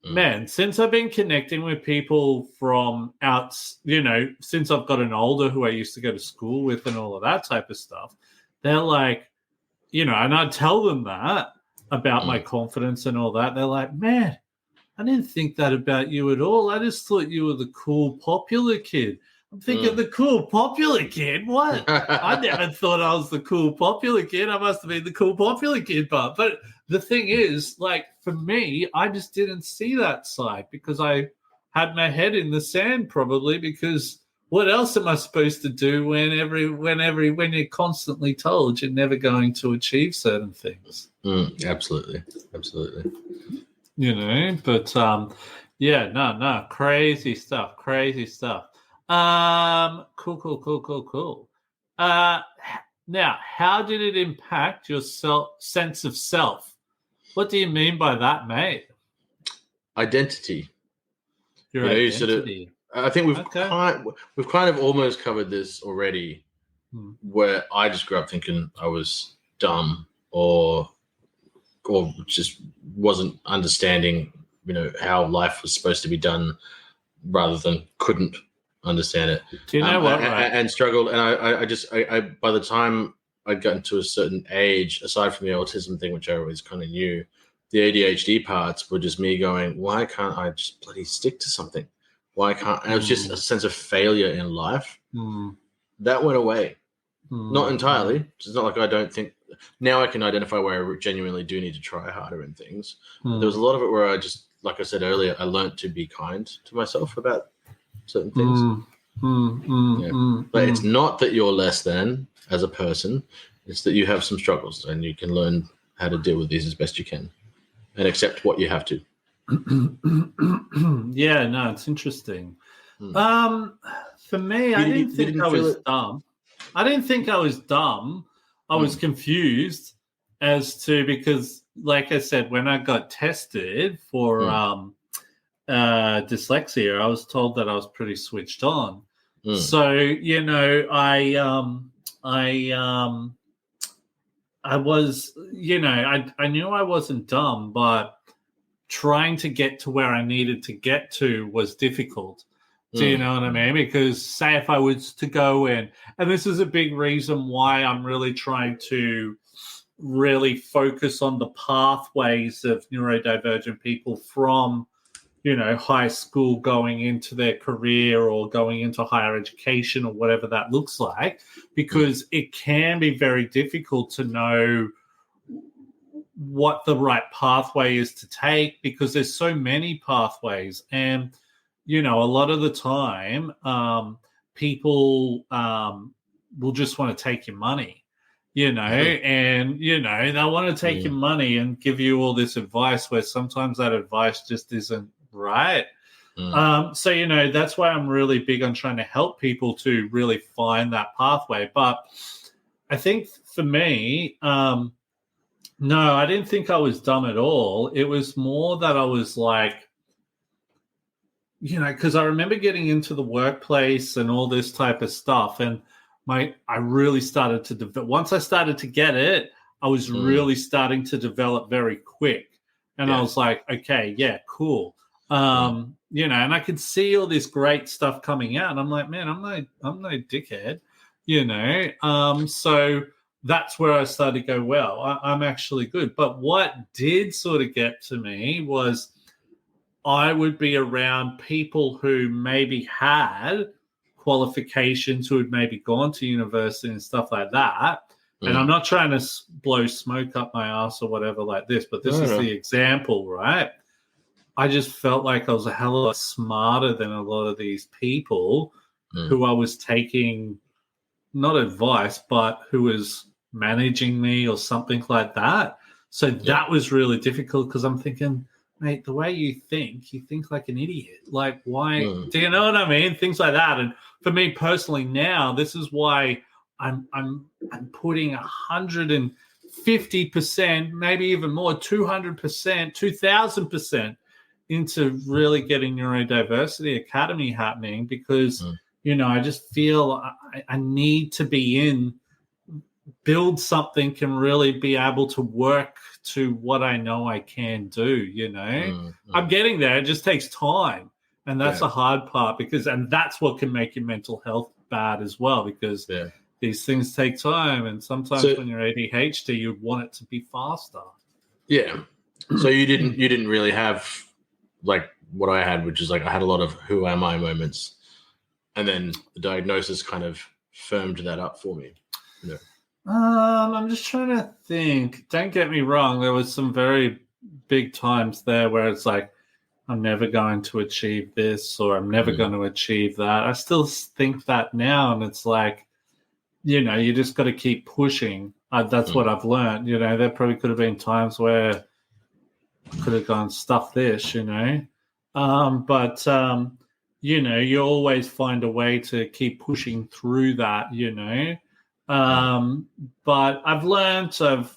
Man, since I've been connecting with people from since I've gotten older who I used to go to school with and all of that type of stuff, they're like, and I tell them that about my confidence and all that. They're like, man, I didn't think that about you at all. I just thought you were the cool, popular kid. I'm thinking, the cool, popular kid? What? I never thought I was the cool, popular kid. I must have been the cool, popular kid part. But the thing is, for me, I just didn't see that side because I had my head in the sand probably, because what else am I supposed to do when you're constantly told you're never going to achieve certain things? Absolutely. But crazy stuff. Cool. Now, how did it impact your sense of self? What do you mean by that, mate? Identity. Your You identity. I think we've Okay. kind of almost covered this already, where I just grew up thinking I was dumb or just wasn't understanding, how life was supposed to be done, rather than couldn't understand it. Do you know what? Right. And struggled. And I by the time I'd gotten to a certain age, aside from the autism thing, which I always kind of knew, the ADHD parts were just me going, why can't I just bloody stick to something? Why can't? And it was just a sense of failure in life. That went away. Not entirely. It's not like I don't think now I can identify where I genuinely do need to try harder in things. But there was a lot of it where I just, like I said earlier, I learned to be kind to myself about certain things. But it's not that you're less than as a person. It's that you have some struggles and you can learn how to deal with these as best you can and accept what you have to. Yeah, no, it's interesting. For me, I didn't think I was dumb. I didn't think I was dumb. I was confused because, like I said, when I got tested for dyslexia, I was told that I was pretty switched on. So, I was, I knew I wasn't dumb, but trying to get to where I needed to get to was difficult. Do you know what I mean? Because say if I was to go in, and this is a big reason why I'm really trying to really focus on the pathways of neurodivergent people from, high school going into their career or going into higher education or whatever that looks like, because it can be very difficult to know what the right pathway is to take, because there's so many pathways. And a lot of the time, people will just want to take your money, and, they want to take your money and give you all this advice where sometimes that advice just isn't right. So, that's why I'm really big on trying to help people to really find that pathway. But I think for me, no, I didn't think I was dumb at all. It was more that I was like, because I remember getting into the workplace and all this type of stuff, and I really started to develop. Once I started to get it, I was really starting to develop very quick, and I was like, okay, yeah, cool, and I could see all this great stuff coming out, and I'm like, man, I'm no dickhead, so that's where I started to go, well, I'm actually good. But what did sort of get to me was, I would be around people who maybe had qualifications, who had maybe gone to university and stuff like that. And I'm not trying to blow smoke up my ass or whatever like this, but this is the example, right? I just felt like I was a hell of a lot smarter than a lot of these people who I was taking, not advice, but who was managing me or something like that. So that was really difficult, because I'm thinking, mate, the way you think like an idiot. Like, why? Do you know what I mean? Things like that. And for me personally now, this is why I'm putting 150%, maybe even more, 200%, 2,000% into really getting Neurodiversity Academy happening, because, I just feel I need to be build something, can really be able to work to what I know I can do, I'm getting there. It just takes time. And that's the hard part, and that's what can make your mental health bad as well, because these things take time. And sometimes when you're ADHD, you want it to be faster. Yeah. So you didn't really have like what I had, which is like, I had a lot of who am I moments. And then the diagnosis kind of firmed that up for me. I'm just trying to think. Don't get me wrong. There was some very big times there where it's like, I'm never going to achieve this, or I'm never going to achieve that. I still think that now. And it's like, you just got to keep pushing. That's what I've learned. There probably could have been times where I could have gone, stuff this, but you always find a way to keep pushing through that, but I've learned, I've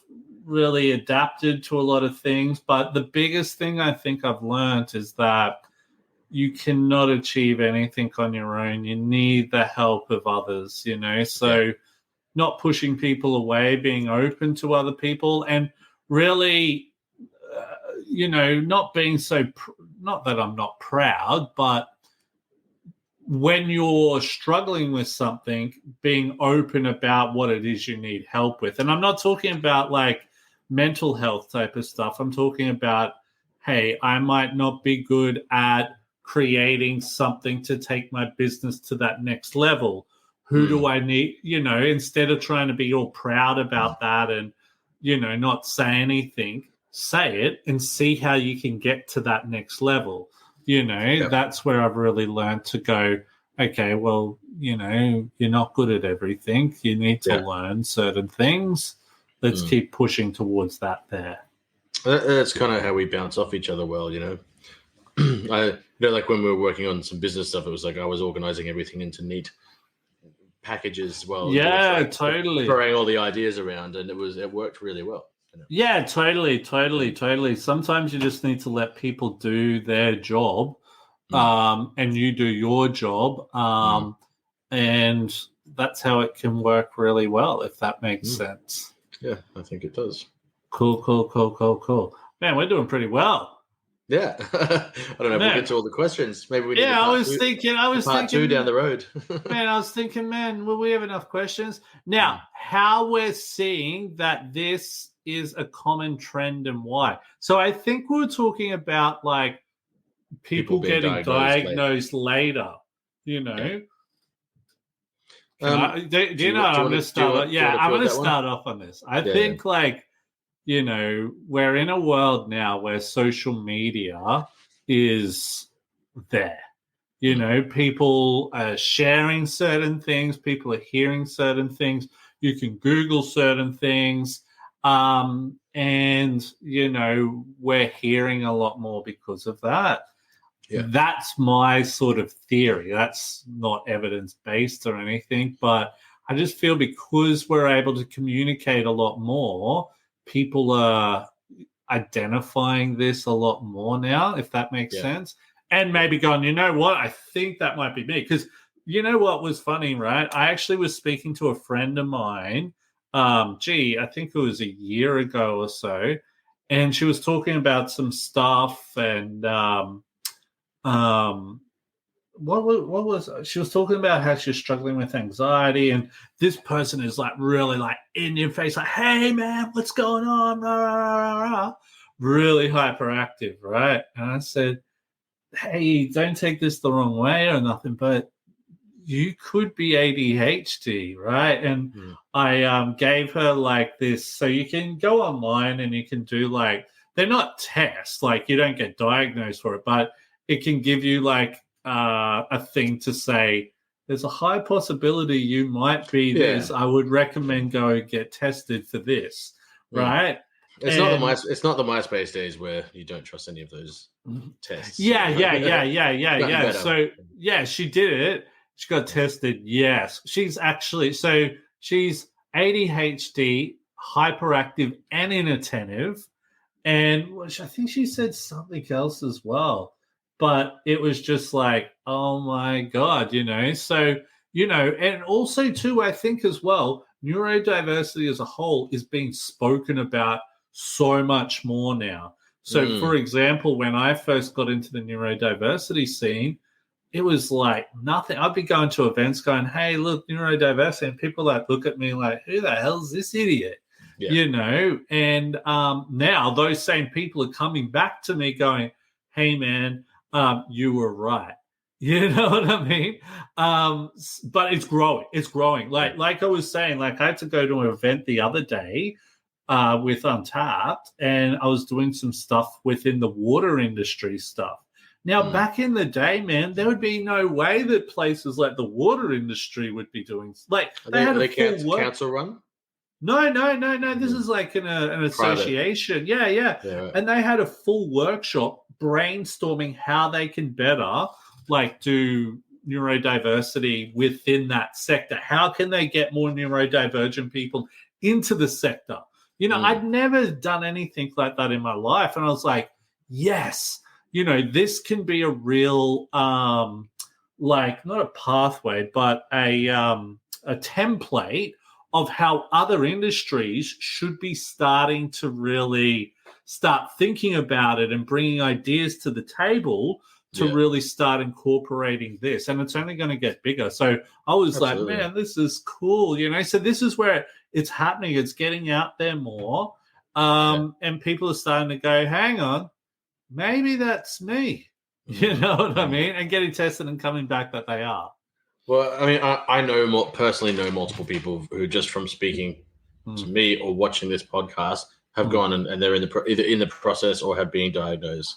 really adapted to a lot of things. But the biggest thing I think I've learned is that you cannot achieve anything on your own. You need the help of others, you know. So not pushing people away, being open to other people, and really, you know, not being so, not that I'm not proud, but when you're struggling with something, being open about what it is you need help with. And I'm not talking about like mental health type of stuff. I'm talking about, hey, I might not be good at creating something to take my business to that next level. Who do I need? You know, instead of trying to be all proud about that and, you know, not say anything, say it and see how you can get to that next level. You know, that's where I've really learned to go, okay, well, you know, you're not good at everything. You need to learn certain things. Let's keep pushing towards that there. That's kind of how we bounce off each other well, you know. Like when we were working on some business stuff, it was like I was organizing everything into neat packages as well. Yeah, totally. Throwing all the ideas around, and it worked really well. You know? Yeah, totally. Sometimes you just need to let people do their job, and you do your job, and that's how it can work really well, if that makes sense. Yeah, I think it does. Cool. Man, we're doing pretty well. Yeah, I don't know if we'll get to all the questions. Maybe we need I was thinking part two down the road. Man, will we have enough questions? Now, how we're seeing that this is a common trend and why. So I think we were talking about like people getting diagnosed later, you know. I'm going to start. I'm going to start off on this. I think like, you know, we're in a world now where social media is there. You know, people are sharing certain things. People are hearing certain things. You can Google certain things. And, you know, we're hearing a lot more because of that. Yeah. That's my sort of theory. That's not evidence-based or anything, but I just feel because we're able to communicate a lot more, people are identifying this a lot more now, if that makes sense. And maybe going, you know what, I think that might be me. Because you know what was funny, right? I actually was speaking to a friend of mine, I think it was a year ago or so, and she was talking about some stuff and what was she was talking about how she's struggling with anxiety, and this person is like really like in your face, like, hey man, what's going on? Rah, rah, rah, rah. Really hyperactive, right? And I said, hey, don't take this the wrong way or nothing, but you could be ADHD, right? And I gave her like this, so you can go online and you can do like, they're not tests, like you don't get diagnosed for it, but it can give you like a thing to say, there's a high possibility you might be this. I would recommend go get tested for this, right? It's not the MySpace days where you don't trust any of those tests. Yeah. So she did it. She got tested. Yes, she's ADHD, hyperactive, and inattentive, and I think she said something else as well. But it was just like, oh my God, you know. So, you know, and also too, I think as well, neurodiversity as a whole is being spoken about so much more now. So, for example, when I first got into the neurodiversity scene, it was like nothing. I'd be going to events going, hey, look, neurodiversity. And people like look at me like, who the hell is this idiot? Yeah. You know, and now those same people are coming back to me going, hey, man, you were right. You know what I mean? But it's growing. It's growing. Like I was saying, like I had to go to an event the other day with Untapped, and I was doing some stuff within the water industry stuff. Now, back in the day, man, there would be no way that places like the water industry would be doing like they had a full council run. No. This is like an association. Yeah. And they had a full workshop brainstorming how they can better like do neurodiversity within that sector. How can they get more neurodivergent people into the sector? I'd never done anything like that in my life. And I was like, yes, this can be a real, like not a pathway, but a template of how other industries should be starting to really start thinking about it and bringing ideas to the table to really start incorporating this. And it's only going to get bigger. So I was like, man, this is cool. So this is where it's happening. It's getting out there more. And people are starting to go, hang on, maybe that's me. You know what I mean? And getting tested and coming back that they are. Well, I mean, I personally know multiple people who just from speaking to me or watching this podcast have gone and they're either in the process or have been diagnosed.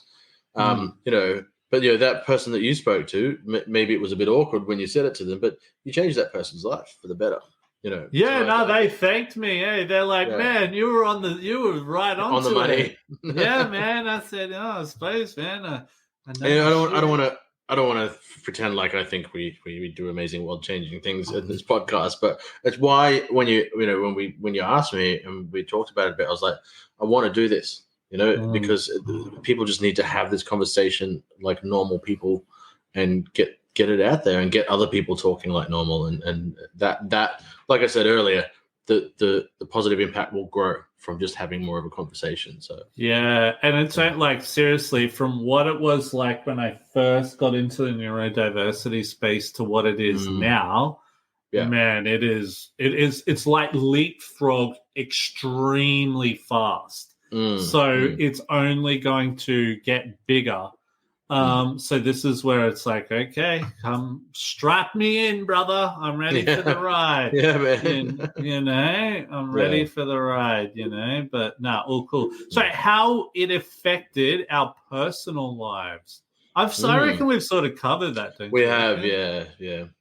But that person that you spoke to, maybe it was a bit awkward when you said it to them, but you changed that person's life for the better. They thanked me. Hey, they're like, man, you were right on the money. Yeah, man. I said, I suppose, man. I don't want to pretend like I think we do amazing, world-changing things in this podcast, but it's why when you asked me and we talked about it a bit, I was like, I want to do this, because people just need to have this conversation like normal people and get it out there and get other people talking like normal, and that like I said earlier, the positive impact will grow from just having more of a conversation. So and it's like seriously, from what it was like when I first got into the neurodiversity space to what it is now, man, it's like leapfrog extremely fast. So it's only going to get bigger. So this is where it's like, okay, come strap me in, brother. I'm ready for the ride. Yeah, man. I'm ready for the ride, but all cool. So how it affected our personal lives. I reckon we've sort of covered that, don't we you? have, yeah.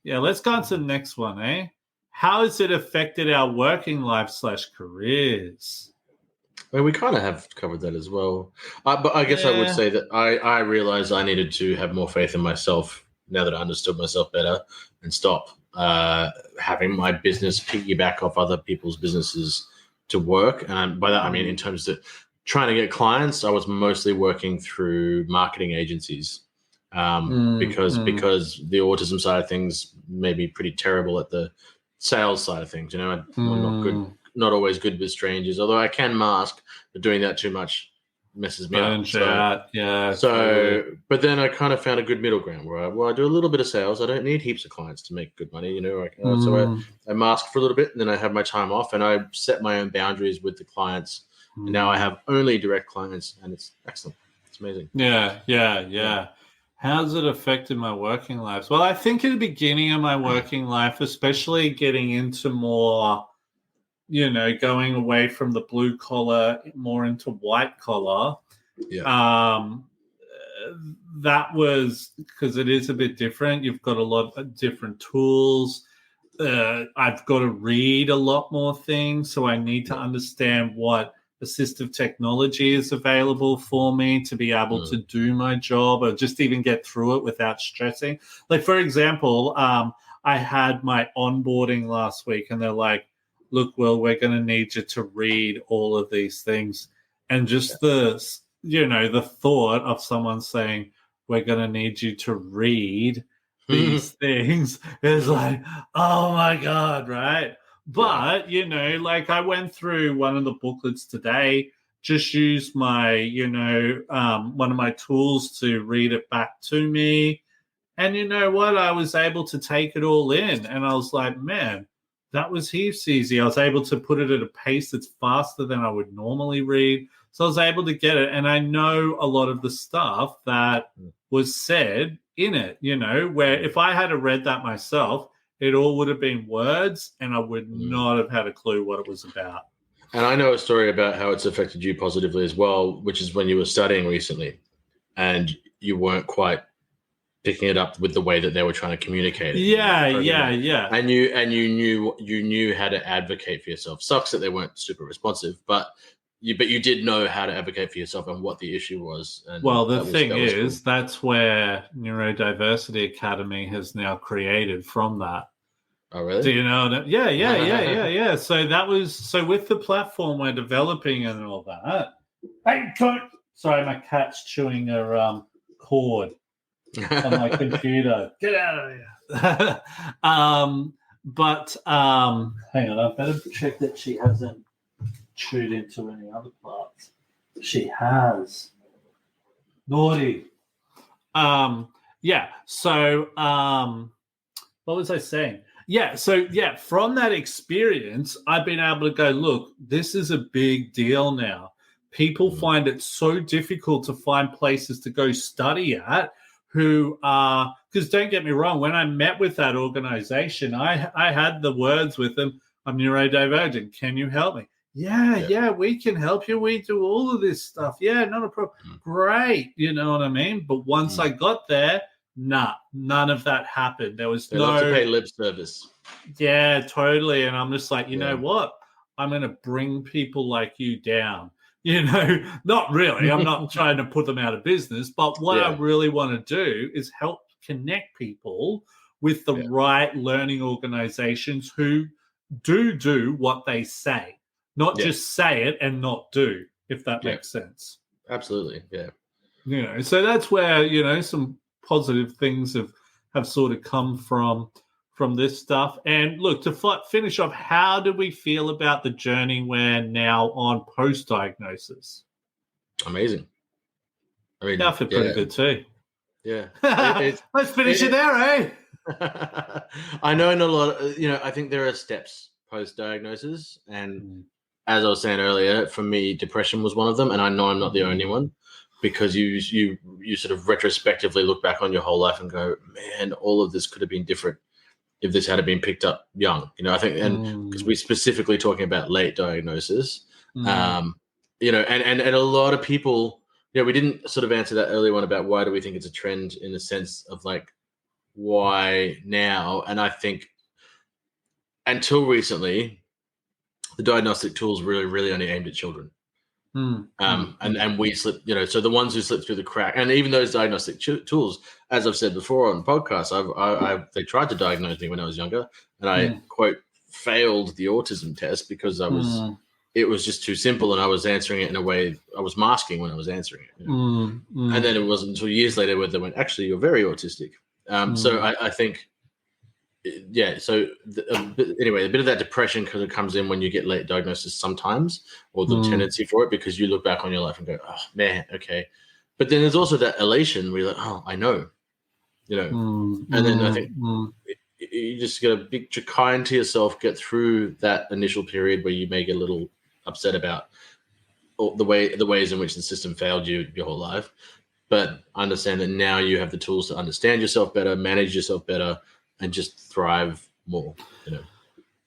Yeah, let's go on to the next one, eh? How has it affected our working life / careers? Well, we kind of have covered that as well. But I guess I would say that I realized I needed to have more faith in myself now that I understood myself better and stop having my business piggyback off other people's businesses to work. And by that, I mean, in terms of trying to get clients, I was mostly working through marketing agencies because the autism side of things may be pretty terrible at the sales side of things. I'm not good. Not always good with strangers, although I can mask, but doing that too much messes me up. But then I kind of found a good middle ground where I do a little bit of sales. I don't need heaps of clients to make good money, So I mask for a little bit, and then I have my time off, and I set my own boundaries with the clients. And now I have only direct clients, and it's excellent. It's amazing. Yeah. How's it affected my working life? Well, I think at the beginning of my working life, especially getting into more, going away from the blue collar more into white collar. That was because it is a bit different. You've got a lot of different tools. I've got to read a lot more things, so I need to understand what assistive technology is available for me to be able to do my job or just even get through it without stressing. Like, for example, I had my onboarding last week, and they're like, look, Will, we're going to need you to read all of these things. And just the thought of someone saying, we're going to need you to read these things is like, oh my God, right? But, like I went through one of the booklets today, just used my, one of my tools to read it back to me. And you know what? I was able to take it all in. And I was like, man, that was heaps easy. I was able to put it at a pace that's faster than I would normally read. So I was able to get it. And I know a lot of the stuff that was said in it, where if I had read that myself, it all would have been words and I would not have had a clue what it was about. And I know a story about how it's affected you positively as well, which is when you were studying recently and you weren't quite picking it up with the way that they were trying to communicate it. Yeah. And you knew how to advocate for yourself. Sucks that they weren't super responsive, but you did know how to advocate for yourself and what the issue was. And well, the thing is, that's where Neurodiversity Academy has now created from that. Oh, really? Do you know what yeah. So with the platform we're developing and all that. Hey, sorry, my cat's chewing a cord on my computer. Get out of here. Hang on, I better check that she hasn't chewed into any other parts. She has. Naughty. Yeah. So what was I saying? Yeah. So yeah, from that experience, I've been able to go, look, this is a big deal now. People find it so difficult to find places to go study at who are, because don't get me wrong, when I met with that organization, I had the words with them, I'm neurodivergent. Can you help me? Yeah, we can help you. We do all of this stuff. Yeah, not a problem. Great. You know what I mean? But once I got there, none of that happened. There was they love to pay lip service. Yeah, totally. And I'm just like, you know what? I'm going to bring people like you down. You know, not really. I'm not trying to put them out of business. But what I really want to do is help connect people with the right learning organizations who do what they say. Not just say it and not do, if that makes sense. Absolutely, yeah. You know, so that's where, you know, some positive things have sort of come from this stuff. And look, to finish off, how do we feel about the journey we're now on post-diagnosis? Amazing. I mean, I feel pretty good too. Yeah. Let's finish it there, eh? I know in a lot of, you know, I think there are steps post-diagnosis. And as I was saying earlier, for me, depression was one of them. And I know I'm not the only one, because you sort of retrospectively look back on your whole life and go, man, all of this could have been different if this had been picked up young. You know, I think, and because we're specifically talking about late diagnosis, you know, and a lot of people, you know, we didn't sort of answer that earlier one about why do we think it's a trend, in the sense of like, why now? And I think until recently, the diagnostic tools really only aimed at children. And we slip, you know, so the ones who slip through the crack, and even those diagnostic tools, as I've said before on podcasts, they tried to diagnose me when I was younger, and I quote failed the autism test because it was just too simple, and I was answering it in a way I was masking when I was answering it. You know? And then it wasn't until years later where they went, actually, you're very autistic. So I think. Yeah. So anyway, a bit of that depression because it comes in when you get late diagnosis sometimes, or the tendency for it, because you look back on your life and go, oh man, okay. But then there's also that elation where you're like, oh, I know, you know. And then I think you just got to be kind to yourself, get through that initial period where you may get a little upset about the ways in which the system failed you your whole life. But understand that now you have the tools to understand yourself better, manage yourself better, and just thrive more, you know.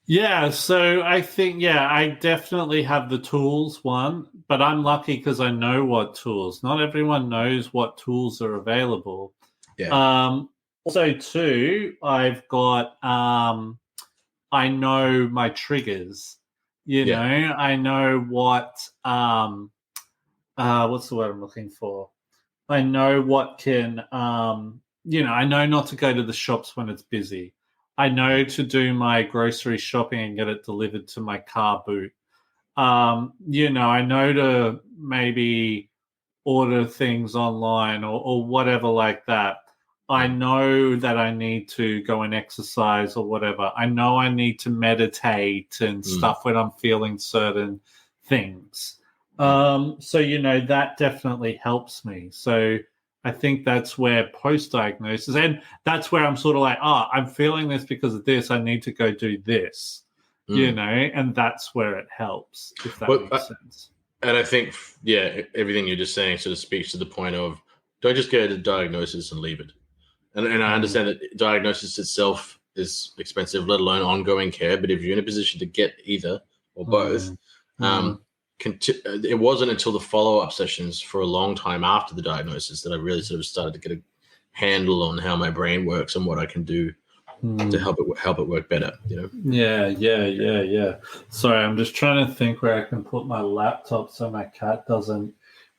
Yeah, so I think, I definitely have the tools, but I'm lucky because I know what tools. Not everyone knows what tools are available. Yeah. Also, too, I've got, I know my triggers. You know, I know what, what's the word I'm looking for? I know what can, you know, I know not to go to the shops when it's busy. I know to do my grocery shopping and get it delivered to my car boot. You know, I know to maybe order things online or whatever like that. I know that I need to go and exercise or whatever. I know I need to meditate and stuff when I'm feeling certain things. So, you know, that definitely helps me. So I think that's where post-diagnosis, and that's where I'm sort of like, I'm feeling this because of this. I need to go do this, you know, and that's where it helps, if that makes sense. And I think, everything you're just saying sort of speaks to the point of, don't just go to diagnosis and leave it. And I understand that diagnosis itself is expensive, let alone ongoing care. But if you're in a position to get either or both, it wasn't until the follow-up sessions for a long time after the diagnosis that I really sort of started to get a handle on how my brain works and what I can do to help it work better, you know. Yeah. Sorry, I'm just trying to think where I can put my laptop so my cat doesn't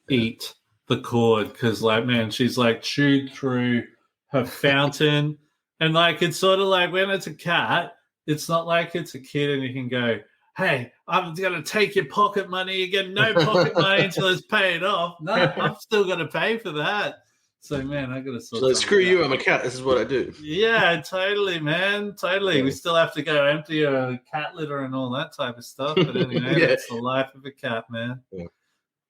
eat the cord, because, like, man, she's like chewed through her fountain, and like it's sort of like when it's a cat, It's not like it's a kid and you can go, hey, I'm going to take your pocket money. You get no pocket money until it's paid off. No, I'm still going to pay for that. So, man, I got to sort So screw you, I'm a cat. This is what I do. Yeah, totally, man. Totally. We still have to go empty a cat litter and all that type of stuff. But anyway, that's the life of a cat, man. Yeah.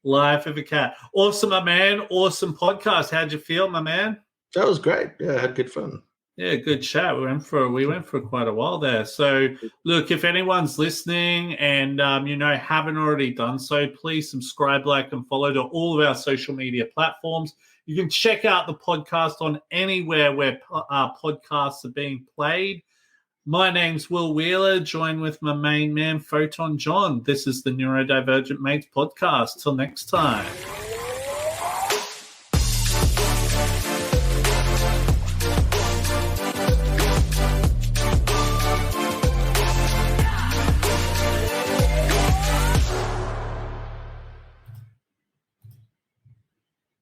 Life of a cat. Awesome, my man. Awesome podcast. How'd you feel, my man? That was great. Yeah, I had good fun. Yeah, good chat. We went for quite a while there. So, look, if anyone's listening and haven't already done so, please subscribe, like, and follow to all of our social media platforms. You can check out the podcast on anywhere where podcasts are being played. My name's Will Wheeler, joined with my main man, Photon Jon. This is the Neurodivergent Mates podcast. Till next time.